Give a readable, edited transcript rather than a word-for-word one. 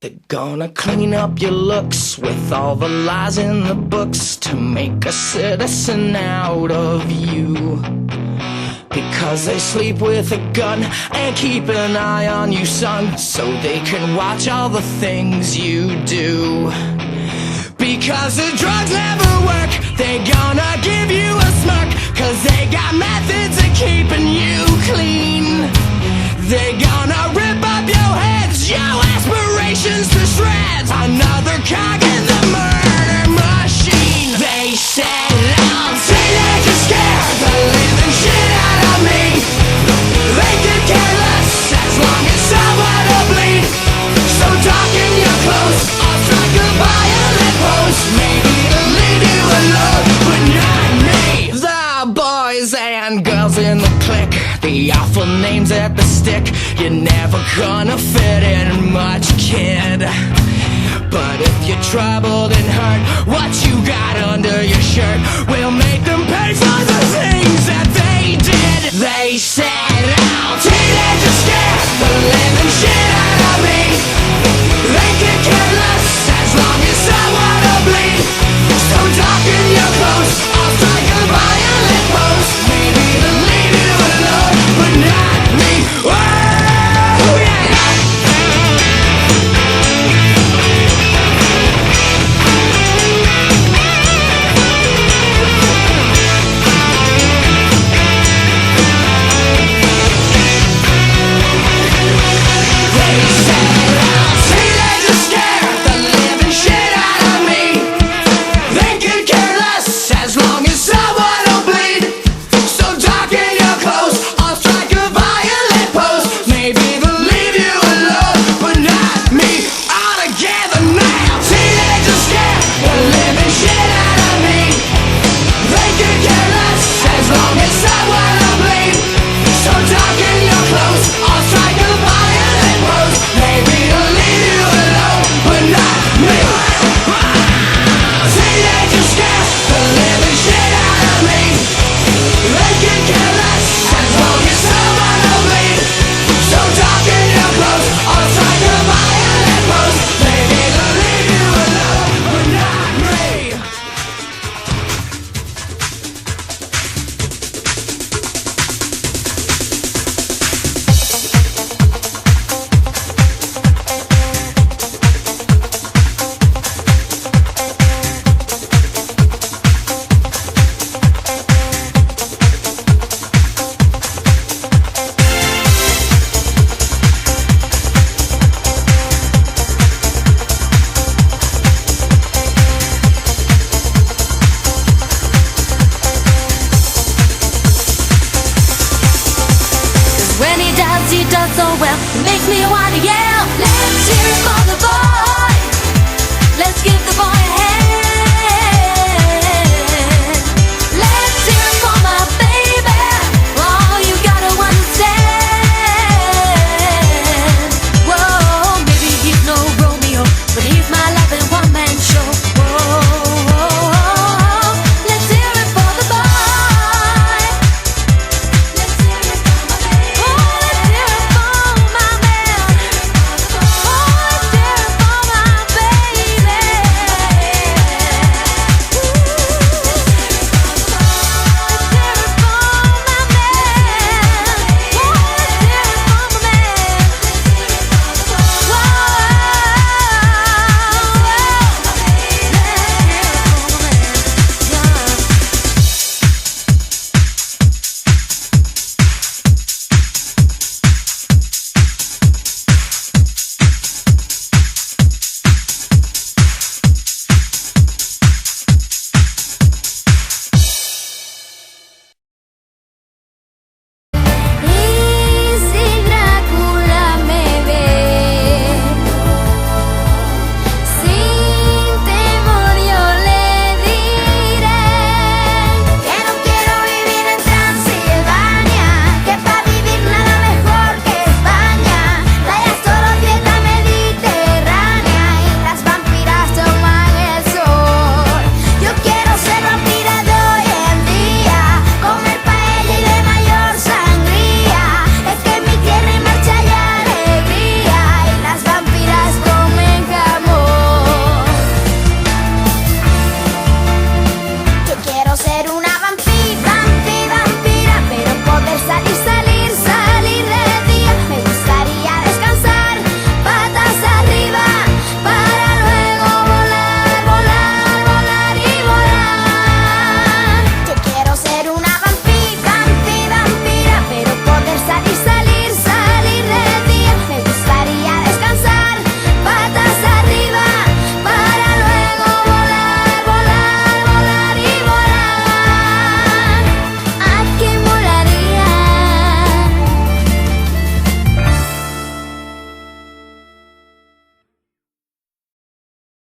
They're gonna clean up your looks with all the lies in the books to make a citizen out of you. Because they sleep with a gun and keep an eye on you, son, so they can watch all the things you do. Because the drugs never work, they gonna give you a smirk, cause they got methods of keeping you clean. They gonna rip up your heads, your aspirations to shreds, another cog in the murder machine. They said I'm teenage and scared, the living shit out of me. They could care less as long as someone will bleed. So darken your clothes, I'll strike a violent pose, maybe to leave you alone, but not me. The boys and girls in the clique, the awful names at the stick, you're never gonna fit in much, kid. But if you're troubled and hurt, what you got under your shirt will make them pay for